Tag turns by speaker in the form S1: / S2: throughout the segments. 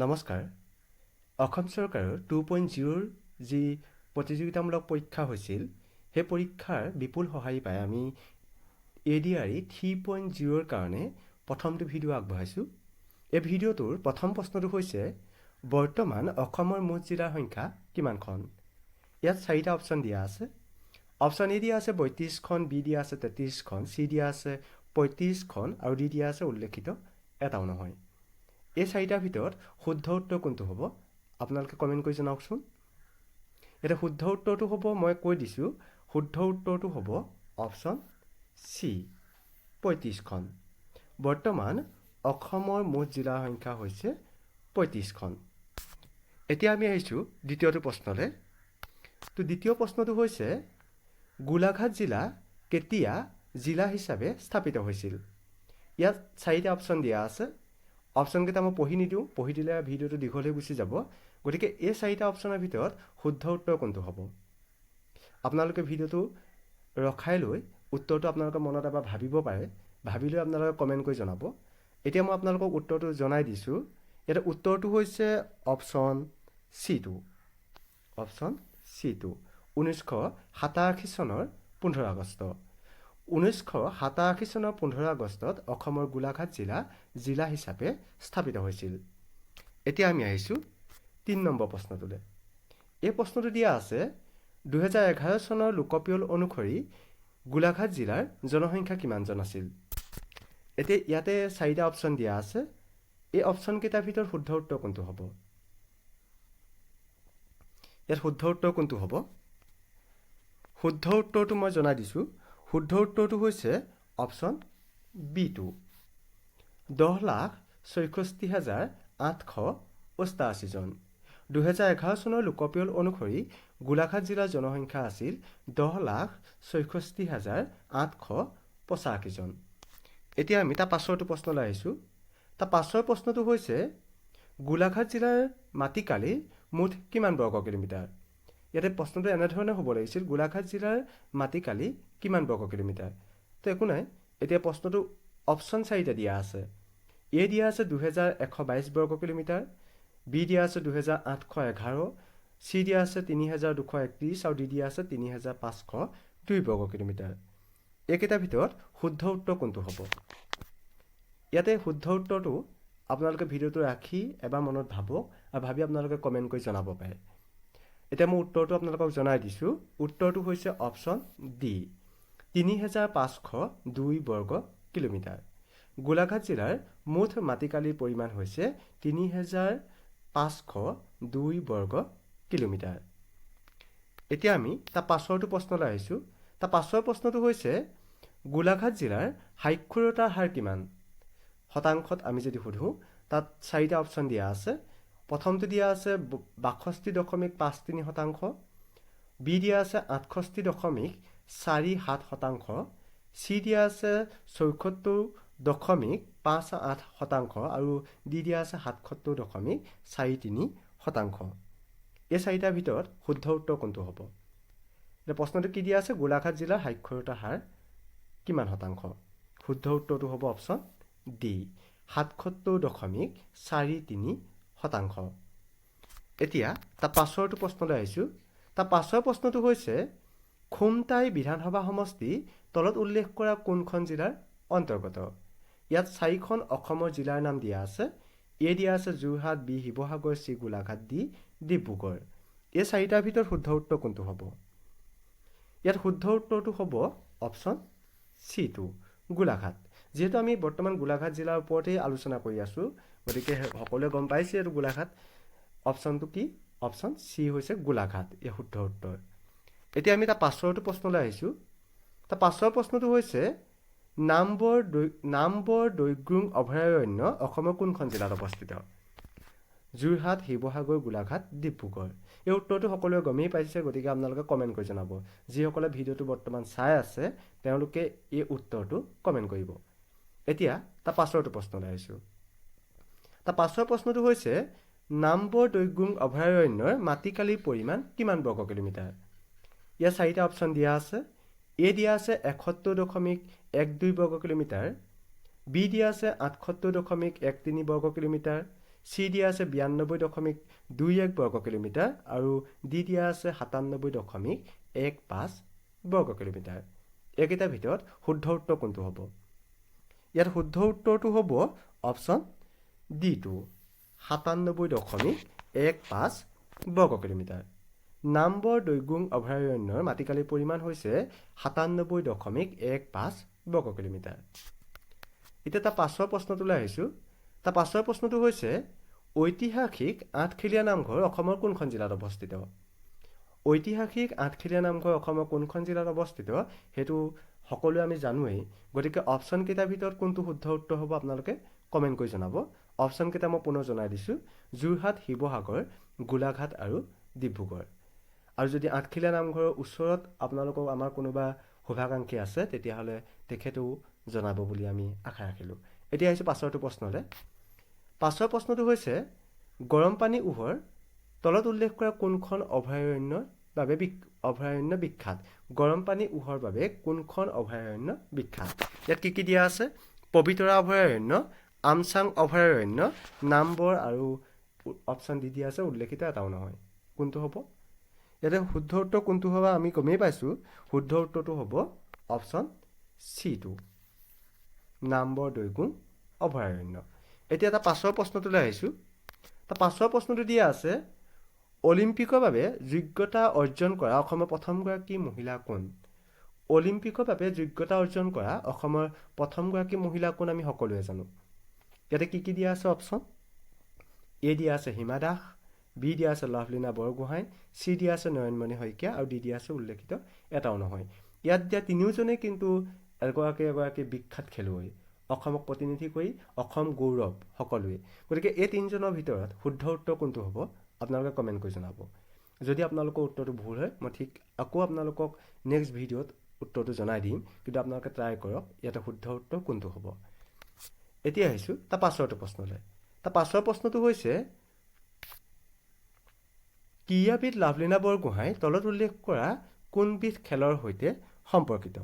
S1: নমস্কাৰ। অসম চৰকাৰৰ 2.0 যি প্ৰতিযোগিতামূলক পৰীক্ষা হৈছিল, সেই পৰীক্ষাৰ বিপুল সঁহাৰি পাই আমি ADRE 3.0 কাৰণে প্ৰথমটো ভিডিঅ' আগবঢ়াইছোঁ। এই ভিডিঅ'টোৰ প্ৰথম প্ৰশ্নটো হৈছে, বৰ্তমান অসমৰ মুঠ জিলাৰ সংখ্যা কিমানখন? ইয়াত 4টা অপশ্যন দিয়া আছে। অপশ্যন এ দিয়া আছে 32খন, বি দিয়া আছে 33খন, চি দিয়া আছে 35খন আৰু ডি দিয়া আছে উল্লেখিত এটাও নহয়। এই 4টাৰ ভিতৰত শুদ্ধ উত্তৰ কোনটো হ'ব আপোনালোকে কমেণ্ট কৰি জনাওকচোন। এতিয়া শুদ্ধ উত্তৰটো হ'ব, মই কৈ দিছোঁ, শুদ্ধ উত্তৰটো হ'ব অপশ্যন চি 35খন। বৰ্তমান অসমৰ মুঠ জিলাৰ সংখ্যা হৈছে 35খন। এতিয়া আমি আহিছোঁ দ্বিতীয়টো প্ৰশ্নলৈ। তো দ্বিতীয় প্ৰশ্নটো হৈছে, গোলাঘাট জিলা কেতিয়া জিলা হিচাপে স্থাপিত হৈছিল? ইয়াত 4টা অপশ্যন দিয়া আছে। অপশ্যনকেইটা মই পঢ়ি নিদিওঁ, পঢ়ি দিলে ভিডিঅ'টো দীঘল হৈ গুচি যাব। গতিকে এই 4টা অপশ্যনৰ ভিতৰত শুদ্ধ উত্তৰ কোনটো হ'ব? আপোনালোকে ভিডিঅ'টো ৰখাই লৈ উত্তৰটো আপোনালোকৰ মনত এবাৰ ভাবিব পাৰে। ভাবি লৈ আপোনালোকে কমেণ্ট কৰি জনাব। এতিয়া মই আপোনালোকক উত্তৰটো জনাই দিছোঁ। ইয়াতে উত্তৰটো হৈছে অপশ্যন চি2। অপশ্যন চি2 1987 চনৰ 15 আগষ্ট। 1987 চনৰ 15 আগষ্টত অসমৰ গোলাঘাট জিলা হিচাপে স্থাপিত হৈছিল। এতিয়া আমি আহিছোঁ 3 নম্বৰ প্ৰশ্নটোলৈ। এই প্ৰশ্নটো দিয়া আছে, 2011 চনৰ লোকপিয়ল অনুসৰি গোলাঘাট জিলাৰ জনসংখ্যা কিমানজন আছিল? এতিয়া ইয়াতে 4টা অপশ্যন দিয়া আছে। এই অপশ্যনকেইটাৰ ভিতৰত শুদ্ধ উত্তৰ কোনটো হ'ব? ইয়াত শুদ্ধ উত্তৰ কোনটো হ'ব? শুদ্ধ উত্তৰটো মই জনাই দিছোঁ। শুদ্ধ উত্তৰটো হৈছে অপশ্যন বি2, 10,64,888 জন। 2011 চনৰ লোকপিয়ল অনুসৰি গোলাঘাট জিলাৰ জনসংখ্যা আছিল 10,64,885 জন। এতিয়া আমি তাৰ পাছৰটো প্ৰশ্নলৈ আহিছোঁ। তাৰ পাছৰ প্ৰশ্নটো হৈছে, গোলাঘাট জিলাৰ মাটিকালিৰ মুঠ কিমান বৰ্গ কিলোমিটাৰ? ইয়াতে প্ৰশ্নটো এনেধৰণে হ'ব লাগিছিল, গোলাঘাট জিলাৰ মাটিকালি কিমান বৰ্গ কিলোমিটাৰ? তো একো নাই। এতিয়া প্ৰশ্নটো অপশ্যন 4টা দিয়া আছে। এ দিয়া আছে 2122 বৰ্গ কিলোমিটাৰ, বি দিয়া আছে 2811, চি দিয়া আছে 3231 আৰু ডি দিয়া আছে 3502 বৰ্গ কিলোমিটাৰ। এইকেইটাৰ ভিতৰত শুদ্ধ উত্তৰ কোনটো হ'ব? ইয়াতে শুদ্ধ উত্তৰটো আপোনালোকে ভিডিঅ'টো ৰাখি এবাৰ মনত ভাবক আৰু ভাবি আপোনালোকে কমেণ্ট কৰি জনাব পাৰে। এতিয়া মই উত্তৰটো আপোনালোকক জনাই দিছোঁ। উত্তৰটো হৈছে অপশ্যন ডি, 3502 বৰ্গ কিলোমিটাৰ। গোলাঘাট জিলাৰ মুঠ মাটিকালিৰ পৰিমাণ হৈছে 3502 বৰ্গ কিলোমিটাৰ। এতিয়া আমি তাৰ পাছৰটো প্ৰশ্নলৈ আহিছোঁ। তাৰ পাছৰ প্ৰশ্নটো হৈছে, গোলাঘাট জিলাৰ সাক্ষৰতাৰ হাৰ কিমান? শতাংশত আমি যদি সোধোঁ, তাত 4টা অপশ্যন দিয়া আছে। প্ৰথমটো দিয়া আছে 62.53%, বি দিয়া আছে 68.47%, চি দিয়া আছে 74.58% আৰু ডি দিয়া আছে 77.43%। এই 4টাৰ ভিতৰত শুদ্ধ উত্তৰ কোনটো হ'ব? এতিয়া প্ৰশ্নটো কি দিয়া আছে, গোলাঘাট জিলাৰ সাক্ষৰতাৰ হাৰ কিমান শতাংশ? শুদ্ধ উত্তৰটো হ'ব অপশ্যন ডি, 77.43%। এতিয়া তাৰ পাছৰটো প্ৰশ্নলৈ আহিছোঁ। তাৰ পাছৰ প্ৰশ্নটো হৈছে, খুমটাই বিধানসভা সমষ্টি তলত উল্লেখ কৰা কোনখন জিলাৰ অন্তৰ্গত? ইয়াত 4খন অসমৰ জিলাৰ নাম দিয়া আছে। এ দিয়া আছে Jorhat, B Sivasagar, C Golaghat, D Dibrugarh. এই 4টাৰ ভিতৰত শুদ্ধ উত্তৰ কোনটো হ'ব? ইয়াত শুদ্ধ উত্তৰটো হ'ব অপশ্যন চি2, গোলাঘাট। যিহেতু আমি বৰ্তমান গোলাঘাট জিলাৰ ওপৰতেই আলোচনা কৰি আছোঁ, গতিকে সকলোৱে গম পাইছে এইটো গোলাঘাট। অপশ্যনটো কি? অপশ্যন চি হৈছে গোলাঘাট, এই শুদ্ধ উত্তৰ। এতিয়া আমি তাৰ পাছৰটো প্ৰশ্নলৈ আহিছোঁ। তাৰ পাছৰ প্ৰশ্নটো হৈছে, নামবৰ দৈগুং অভয়াৰণ্য অসমৰ কোনখন জিলাত অৱস্থিত? যোৰহাট, শিৱসাগৰ, গোলাঘাট, ডিব্ৰুগড়। এই উত্তৰটো সকলোৱে গমেই পাইছে, গতিকে আপোনালোকে কমেণ্ট কৰি জনাব। যিসকলে ভিডিঅ'টো বৰ্তমান চাই আছে তেওঁলোকে এই উত্তৰটো কমেণ্ট কৰিব। এতিয়া তাৰ পাছৰটো প্ৰশ্নলৈ আহিছোঁ। তাৰ পাছৰ প্ৰশ্নটো হৈছে, নামবৰ দৈগুং অভয়াৰণ্যৰ মাটিকালিৰ পৰিমাণ কিমান বৰ্গ কিলোমিটাৰ? ইয়াত 4টা অপশ্যন দিয়া আছে। এ দিয়া আছে 71.12 বৰ্গ কিলোমিটাৰ, বি দিয়া আছে 78.13 বৰ্গ কিলোমিটাৰ, চি দিয়া আছে 92.21 বৰ্গ কিলোমিটাৰ আৰু ডি দিয়া আছে 97.15 বৰ্গ কিলোমিটাৰ। এইকেইটাৰ ভিতৰত শুদ্ধ উত্তৰ কোনটো হ'ব? ইয়াত শুদ্ধ উত্তৰটো হ'ব অপশ্যন ডিটো 97.15 বৰ্গ কিলোমিটাৰ। নামবৰ দৈগুং অভয়াৰণ্যৰ মাটিকালিৰ পৰিমাণ হৈছে 97.15 বৰ্গ কিলোমিটাৰ। এতিয়া তাৰ পাছৰ প্ৰশ্নটোলৈ আহিছোঁ। তাৰ পাছৰ প্ৰশ্নটো হৈছে ঐতিহাসিক আঠখেলীয়া নামঘৰ অসমৰ কোনখন জিলাত অৱস্থিত? ঐতিহাসিক আঠখেলীয়া নামঘৰ অসমৰ কোনখন জিলাত অৱস্থিত সেইটো সকলোৱে আমি জানোৱেই। গতিকে অপশ্যনকেইটাৰ ভিতৰত কোনটো শুদ্ধ উত্তৰ হ'ব আপোনালোকে কমেণ্ট কৰি জনাব। অপশ্যনকেইটা মই পুনৰ জনাই দিছোঁ। যোৰহাট, শিৱসাগৰ, গোলাঘাট আৰু ডিব্ৰুগড়। আৰু যদি আঠখেলীয়া নামঘৰৰ ওচৰত আপোনালোকৰ আমাৰ কোনোবা শুভাকাংক্ষী আছে তেতিয়াহ'লে তেখেতেও জনাব বুলি আমি আশা ৰাখিলোঁ। এতিয়া আহিছোঁ পাছৰটো প্ৰশ্নলৈ। পাছৰ প্ৰশ্নটো হৈছে গৰমপানী উহৰ তলত উল্লেখ কৰা কোনখন অভয়াৰণ্য বিখ্যাত? গৰমপানী উহৰ বাবে কোনখন অভয়াৰণ্য বিখ্যাত? ইয়াত কি দিয়া আছে? পবিতৰা অভয়াৰণ্য, আমচাং অভয়াৰণ্য, নামবৰ আৰু অপশ্যন ডি দিয়া আছে উল্লেখিত এটাও নহয়। কোনটো হ'ব? ইয়াতে শুদ্ধ উত্তৰ কোনটো হ'ব আমি গমেই পাইছোঁ। শুদ্ধ উত্তৰটো হ'ব অপশ্যন চিটো, নামবৰ দৈগুং অভয়াৰণ্য। এতিয়া এটা পাছৰ প্ৰশ্নটোলৈ আহিছোঁ। তাৰ পাছৰ প্ৰশ্নটো দিয়া আছে অলিম্পিকৰ বাবে যোগ্যতা অৰ্জন কৰা অসমৰ প্ৰথমগৰাকী মহিলা কোন? অলিম্পিকৰ বাবে যোগ্যতা অৰ্জন কৰা অসমৰ প্ৰথমগৰাকী মহিলা কোন আমি সকলোৱে জানো। ইয়াতে কি দিয়া আছে অপশ্যন? এ দিয়া আছে হিমা দাস, বি দিয়া আছে লাভলীনা বৰগোহাঁই, চি দিয়া আছে নয়নমণি শইকীয়া আৰু ডি দিয়া আছে উল্লেখিত এটাও নহয়। ইয়াত দিয়া তিনিওজনেই কিন্তু এগৰাকী বিখ্যাত খেলুৱৈ, অসমক প্ৰতিনিধি কৰি অসম গৌৰৱ সকলোৱে। গতিকে এই তিনিজনৰ ভিতৰত শুদ্ধ উত্তৰ কোনটো হ'ব আপোনালোকে কমেণ্ট কৰি জনাব। যদি আপোনালোকৰ উত্তৰটো ভুল হয় মই ঠিক আকৌ আপোনালোকক নেক্সট ভিডিঅ'ত উত্তৰটো জনাই দিম, কিন্তু আপোনালোকে ট্ৰাই কৰক ইয়াতে শুদ্ধ উত্তৰ কোনটো হ'ব। এতিয়া আহিছোঁ তাৰ পাছৰটো প্ৰশ্নলৈ। তাৰ পাছৰ প্ৰশ্নটো হৈছে ক্ৰীড়াবিদ লাভলীনা বৰগোহাঁই তলত উল্লেখ কৰা কোনবিধ খেলৰ সৈতে সম্পৰ্কিত?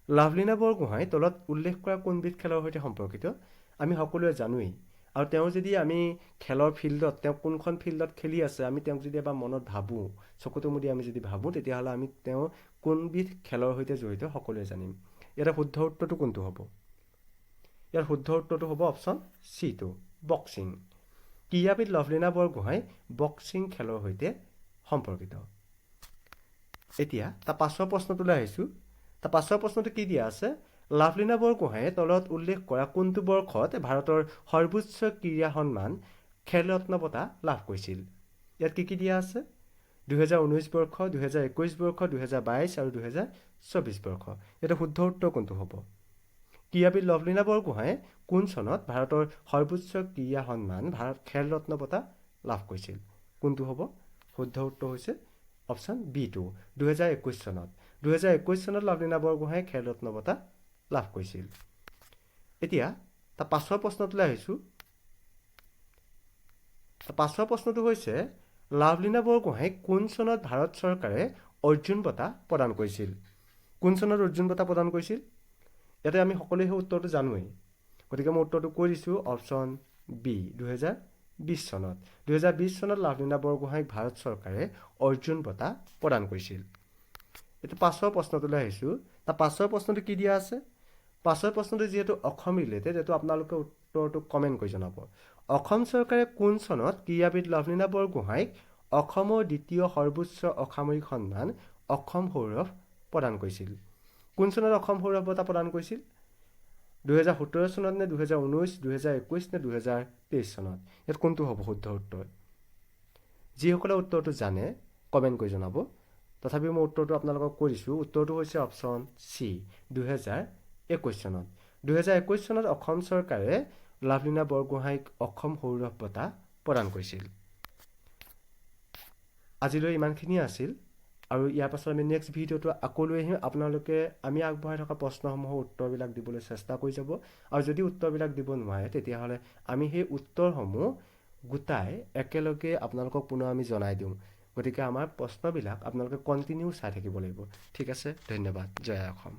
S1: লাভলীনা বৰগোহাঁই তলত উল্লেখ কৰা কোনবিধ খেলৰ সৈতে সম্পৰ্কিত আমি সকলোৱে জানোৱেই। আৰু তেওঁ যদি আমি খেলৰ ফিল্ডত তেওঁ কোনখন ফিল্ডত খেলি আছে আমি তেওঁক যদি এবাৰ মনত ভাবোঁ, চকুটো মুদি আমি যদি ভাবোঁ, তেতিয়াহ'লে আমি তেওঁ কোনবিধ খেলৰ সৈতে জড়িত সকলোৱে জানিম। ইয়াতে শুদ্ধ উত্তৰটো কোনটো হ'ব? ইয়াৰ শুদ্ধ উত্তৰটো হ'ব অপশ্যন চিটো, বক্সিং। ক্ৰীড়াবিদ লাভলীনা বৰগোহাঁই বক্সিং খেলৰ সৈতে সম্পৰ্কিত। এতিয়া তাৰ পাছৰ প্ৰশ্নটোলৈ আহিছোঁ। তাৰ পাছৰ প্ৰশ্নটো কি দিয়া আছে? লাভলীনা বৰগোহাঁয়ে তলত উল্লেখ কৰা কোনটো বৰ্ষত ভাৰতৰ সৰ্বোচ্চ ক্ৰীড়া সন্মান খেল ৰত্ন বঁটা লাভ কৰিছিল? ইয়াত কি দিয়া আছে? 2019 বৰ্ষ, 2021 বৰ্ষ, 2022 আৰু 2024 বৰ্ষ। ইয়াতে শুদ্ধ উত্তৰ কোনটো হ'ব? ক্ৰীড়াবিদ লাভলীনা বৰগোহাঁয়ে কোন চনত ভাৰতৰ সৰ্বোচ্চ ক্ৰীড়া সন্মান খেল ৰত্ন বঁটা লাভ কৰিছিল? কোনটো হ'ব? শুদ্ধ উত্তৰ হৈছে অপশ্যন বিটো, 2021 চনত। 2021 চনত লাভলীনা বৰগোহাঁয়ে খেল ৰত্ন বঁটা লাভ কৰিছিল। এতিয়া তাৰ পাছৰ প্ৰশ্নটোলৈ আহিছোঁ। তাৰ পাছৰ প্ৰশ্নটো হৈছে লাভলীনা বৰগোহাঁইক কোন চনত ভাৰত চৰকাৰে অৰ্জুন বঁটা প্ৰদান কৰিছিল? কোন চনত অৰ্জুন বঁটা প্ৰদান কৰিছিল? ইয়াতে আমি সকলোৱে সেই উত্তৰটো জানোৱেই। গতিকে মই উত্তৰটো কৈ দিছোঁ অপশ্যন বি, 2020 চনত। 2020 চনত লাভলীনা বৰগোহাঁইক ভাৰত চৰকাৰে অৰ্জুন বঁটা প্ৰদান কৰিছিল। এতিয়া পাছৰ প্ৰশ্নটোলৈ আহিছোঁ। তাৰ পাছৰ প্ৰশ্নটো কি দিয়া আছে? পাছৰ প্ৰশ্নটো যিহেতু অসম ৰিলেটেড, এইটো আপোনালোকে উত্তৰটো কমেণ্ট কৰি জনাব। অসম চৰকাৰে কোন চনত ক্ৰীড়াবিদ লাভলীনা বৰগোহাঁইক অসমৰ দ্বিতীয় সৰ্বোচ্চ অসামৰিক সন্মান অসম সৌৰভ প্ৰদান কৰিছিল? কোন চনত অসম সৌৰভ বঁটা প্ৰদান কৰিছিল? 2017 চনত নে 2019, 2021 নে 2023 চনত? ইয়াত কোনটো হ'ব শুদ্ধ উত্তৰ? যিসকলে উত্তৰটো জানে কমেণ্ট কৰি জনাব। তথাপিও মই উত্তৰটো আপোনালোকক কৈ দিছোঁ। উত্তৰটো হৈছে অপশ্যন চি, 2021 চনত। 2021 চনত অসম চৰকাৰে লাভলীনা বৰগোহাঁইক অসম সৌৰভ বঁটা প্ৰদান কৰিছিল। আজিলৈ ইমানখিনিয়ে আছিল আৰু ইয়াৰ পাছত আমি নেক্সট ভিডিঅ'টো আকৌ লৈ আহিম। আপোনালোকে আমি আগবঢ়াই থকা প্ৰশ্নসমূহৰ উত্তৰবিলাক দিবলৈ চেষ্টা কৰি যাব। আৰু যদি উত্তৰবিলাক দিব নোৱাৰে তেতিয়াহ'লে আমি সেই উত্তৰসমূহ গোটাই একেলগে আপোনালোকক পুনৰ আমি জনাই দিওঁ। গতিকে আমাৰ প্ৰশ্নবিলাক আপোনালোকে কণ্টিনিউ চাই থাকিব লাগিব। ঠিক আছে, ধন্যবাদ। জয় অসম।